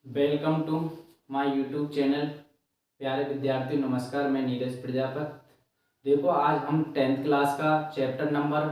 Welcome to my YouTube channel. प्यारे विद्यार्थियों नमस्कार, मैं नीरज प्रजापति। देखो आज हम 10th क्लास का चैप्टर नंबर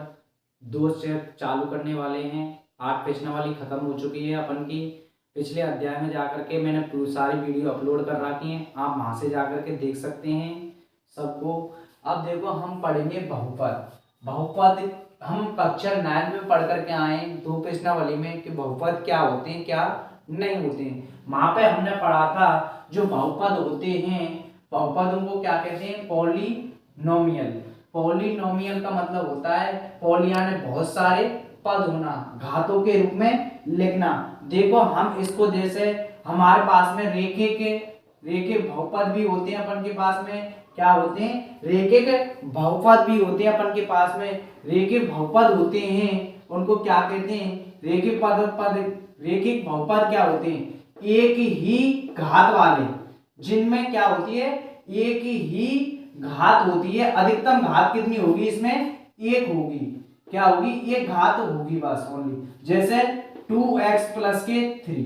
2 से चालू करने वाले हैं। 8 प्रश्नावली खत्म हो चुकी है अपन की। पिछले अध्याय में जाकर के मैंने सारी वीडियो अपलोड कर रखी हैं, आप वहाँ से जाकर के देख सकते हैं सबको। अब देखो हम पढ़ेंगे बहुपद। बहुपद हम कक्षा 9 में पढ़ करके आए 2 प्रश्नावली में कि बहुपद क्या होते हैं क्या नहीं होते हैं। वहां पे हमने पढ़ा था जो बहुपद होते हैं, बहुपदों को क्या कहते हैं? पॉलिनोमियल। पॉलिनोमियल का मतलब होता है पॉली यानी बहुत सारे, पद होना, घातों के रूप में लिखना। देखो हम इसको जैसे हमारे पास में रेखिक बहुपद भी होते हैं अपन के पास में। क्या होते हैं? रेखिक बहुपद भी होते हैं अपन के पास में। रेखिक बहुपद होते हैं उनको क्या कहते हैं? रेखिक बहुपद क्या होते हैं? एक ही घात वाले, जिनमें क्या होती है? एक ही घात होती है। अधिकतम घात कितनी होगी इसमें? एक होगी। क्या होगी? एक घात होगी बस ओनली। जैसे 2x प्लस के 3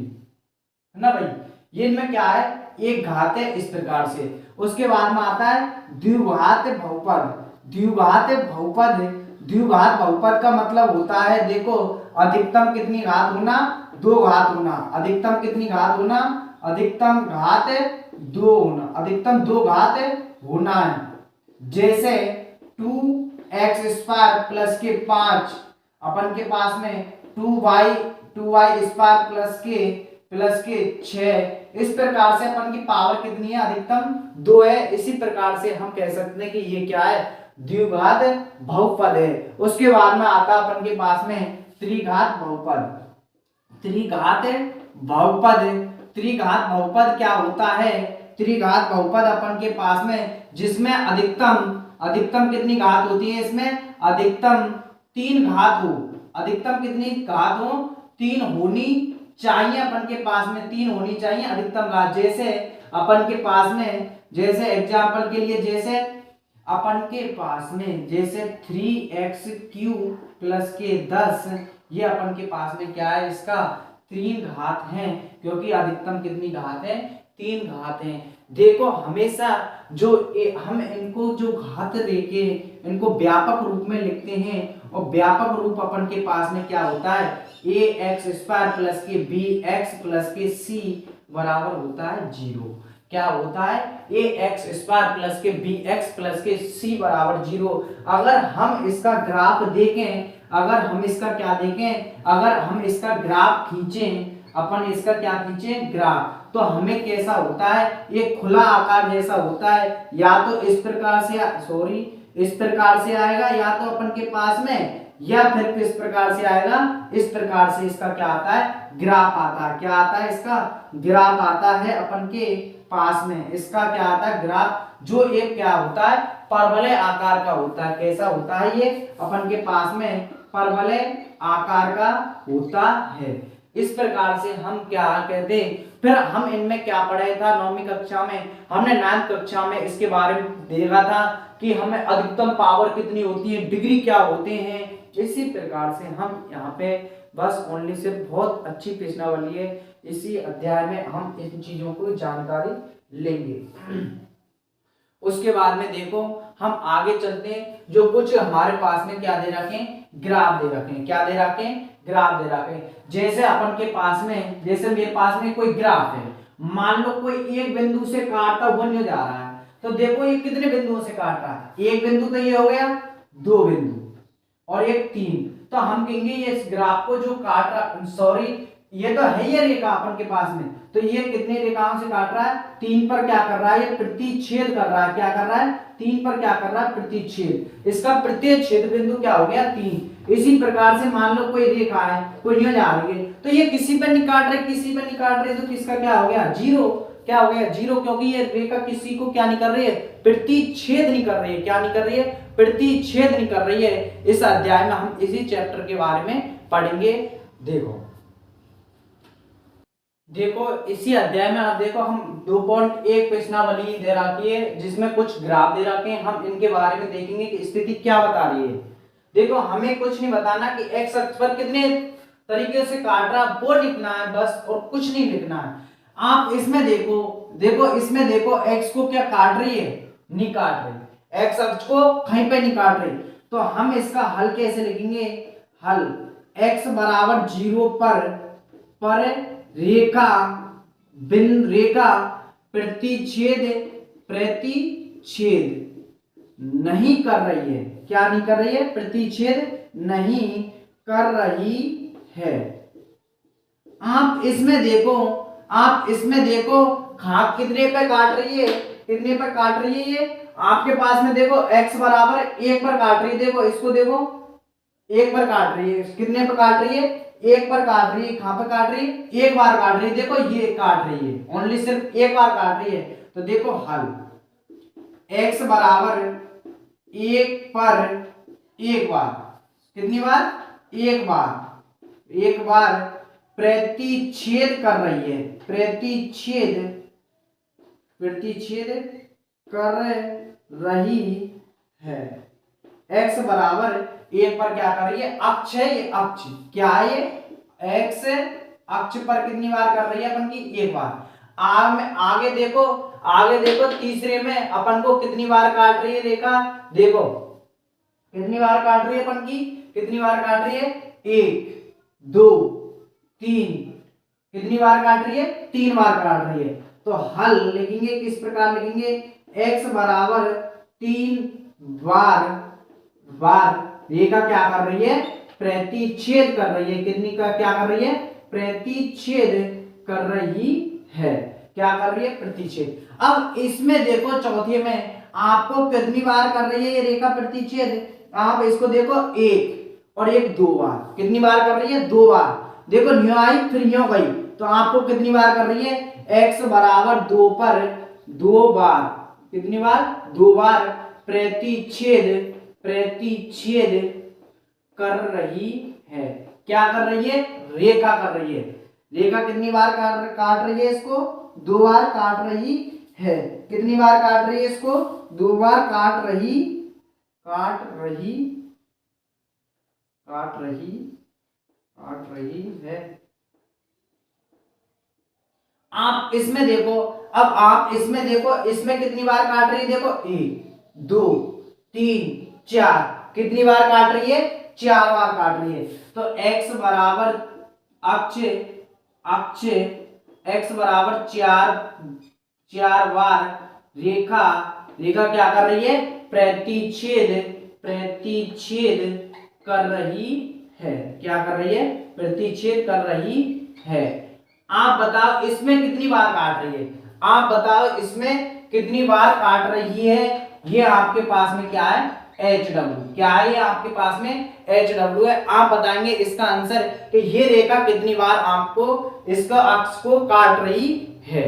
है ना भाई, ये इनमें क्या है? एक घात है इस प्रकार से। उसके बाद में आता है द्विघात बहुपद। द्विघात बहुपद का मतलब होता है, देखो अधिकतम कितनी घात होना? 2 घात होना। अधिकतम कितनी घात होना? अधिकतम घात 2 होना। अधिकतम 2 घात होना है। जैसे 2x² प्लस के 5 अपन के पास में 2y² प्लस के 6। इस प्रकार से अपन की पावर कितनी है? अधिकतम 2 है। इसी प्रकार से हम कह सकते हैं कि ये क्या है? द्विघात बहुपद है। उसके बाद में आता अपन के पास में त्रिघात बहुपद। त्रिघात बहुपद क्या होता है? त्रिघात बहुपद अपन के पास में जिसमें अधिकतम कितनी घात होती है? इसमें अधिकतम 3 घात हो। अधिकतम कितनी घात हो? 3 होनी चाहिए। अपन के पास में 3 होनी चाहिए अधिकतम घात। जैसे अपन के पास में, जैसे एग्जांपल के लिए, जैसे अपन के पास में जैसे 3x³ प्लस के 10, ये अपन के पास में क्या है? इसका 3 घात है, क्योंकि अधिकतम कितनी घात है? 3 घात है। देखो हमेशा जो हम इनको जो घात देके इनको व्यापक रूप में लिखते हैं, और व्यापक रूप अपन के पास में क्या होता है? ax² प्लस के bx प्लस के c बराबर होता है 0। क्या होता है? ax² प्लस के bx प्लस के c बराबर 0। अगर हम इसका ग्राफ देखें, अगर हम इसका क्या देखें? अगर हम इसका ग्राफ खींचें, अपन इसका क्या खींचें? ग्राफ, तो हमें कैसा होता है? ये खुला आकार जैसा होता है। या तो इस प्रकार से, इस प्रकार से आएगा, या तो अपन के पास में, या फिर किस प्रकार से आएगा? इस प्रकार से इसका क्या आता है? ग्राफ आता है। क्या आता है? इसका ग्राफ आता है अपन के पास में। इसका क्या आता है? ग्राफ, जो एक क्या होता है? परवलय आकार का होता है। कैसा होता है? ये अपन के पास में परवलय आकार का होता है। इस प्रकार से हम क्या कहते हैं? फिर हम इनमें क्या पढ़े था 9वीं कक्षा में? हमने 9th कक्षा में इसके बारे में देखा था कि हमें अधिकतम पावर कितनी होती है, डिग्री क्या होते हैं। इसी प्रकार से हम यहाँ पे बस ओनली से बहुत अच्छी प्रश्नावली है, इसी अध्याय में हम इन चीजों को जानकारी लेंगे। उसके बाद में देखो हम आगे चलते हैं। जो कुछ हमारे पास में क्या दे रखे हैं? ग्राफ दे रखे हैं। क्या दे रखे हैं? ग्राफ दे रखे हैं। जैसे अपन के पास में, जैसे मेरे पास में कोई ग्राफ है, मान लो कोई एक बिंदु से काटता हुआ नहीं जा रहा है, तो देखो ये कितने बिंदुओं से काट रहा है? एक बिंदु तो ये हो गया, 2 बिंदु और एक 3। तो हम कहेंगे ये इस ग्राफ को जो काट रहा, सॉरी ये तो है ये रेखा अपन के पास में, तो ये कितने रेखाओं से काट रहा है? 3 पर क्या कर रहा है? ये प्रतिच्छेद कर रहा है। क्या कर रहा है? 3 पर क्या कर रहा है? प्रतिच्छेद। इसका प्रतिच्छेद बिंदु क्या हो गया? 3। इसी प्रकार से मान लो कोई रेखा है, कोई नहीं जा रही है, तो ये किसी पर नहीं काट रहे, किसी पर नहीं काट रहे, तो किसका क्या हो गया? 0। क्या हो गया? 0, क्योंकि ये रेखा किसी को क्या नहीं कर रही है? प्रतिच्छेद नहीं कर रही है। क्या नहीं कर रही है? प्रतिच्छेद नहीं कर रही है। इस अध्याय में हम इसी चैप्टर के बारे में पढ़ेंगे। देखो इसी अध्याय में आप देखो हम 2.1 प्रश्नावली दे रखी है, जिसमें कुछ ग्राफ दे रखे हैं। हम इनके बारे में देखेंगे कि स्थिति क्या बता रही है। देखो हमें कुछ नहीं बताना कि एक्स अक्ष पर कितने तरीके से काट रहा, वो लिखना है बस, और कुछ नहीं लिखना है। आप इसमें देखो, इसमें देखो x को क्या काट रही है, नहीं काट रही, x अक्ष को कहीं पे नहीं काट रही। तो हम इसका हल कैसे लिखेंगे, हल x बराबर 0 पर रेखा रेखा प्रतिच्छेद नहीं कर रही है, क्या नहीं कर रही है, प्रतिच्छेद नहीं कर रही है। आप इसमें देखो घात कितने पे काट रही है, कितने पर काट रही है, ये आपके पास में देखो x बराबर 1 पर काट रही है, देखो इसको देखो 1 पर काट रही है, कितने पर काट रही है, 1 पर काट रही है, कहां पर काट रही है, एक बार काट रही है, देखो ये काट रही है, ओनली सिर्फ एक बार काट रही है। तो देखो हल x बराबर 1 पर एक बार, कितनी बार, एक बार प्रतिच्छेद कर रही है, प्रतिच्छेद कर रही है। x बराबर 1 पर क्या कर रही है, अक्ष है ये, अक्ष क्या है ये, x अक्ष पर कितनी बार कर रही है अपन की, एक बार। आगे देखो तीसरे में अपन को कितनी बार काट रही है रेखा, देखो कितनी बार काट रही है अपन की, कितनी बार काट रही है, 1 2 3, कितनी बार काट रही है, 3 बार काट रही है। तो हल लिखेंगे किस प्रकार लिखेंगे, x बराबर 3 बार रेखा क्या कर रही है, प्रतिच्छेद कर रही है, कितनी का क्या कर रही है, प्रतिच्छेद कर रही है, क्या कर रही है, प्रतिच्छेद। अब इसमें देखो चौथे में आपको कितनी बार कर रही है ये रेखा प्रतिच्छेद, आप इसको देखो 1 और 1 2 बार, कितनी बार कर रही है, 2 बार। देखो न्यू आई फिर न्यू गई, तो आपको कितनी बार कर रही है, x बराबर 2 पर 2 बार, कितनी बार, 2 बार प्रतिच्छेद कर रही है, क्या कर रही है, रेखा कर रही है। रेखा कितनी बार काट रही है, इसको 2 बार काट रही है, कितनी बार काट रही है, इसको 2 बार काट रही है। आप इसमें देखो, अब आप इसमें देखो, इसमें कितनी बार काट रही है, देखो 1 2 3 4, कितनी बार काट रही है, 4 बार काट रही है। तो x बराबर अक्ष x बराबर 4 बार रेखा क्या कर रही है, प्रतिच्छेद कर रही है, क्या कर रही है, प्रतिच्छेद कर रही है। आप बताओ इसमें कितनी बार काट रही है, आप बताओ इसमें कितनी बार काट रही है। ये आपके पास में क्या है, HW, क्या है ये आपके पास में HW है। आप बताएंगे इसका आंसर कि ये रेखा कितनी बार आपको इसका अक्ष को काट रही है।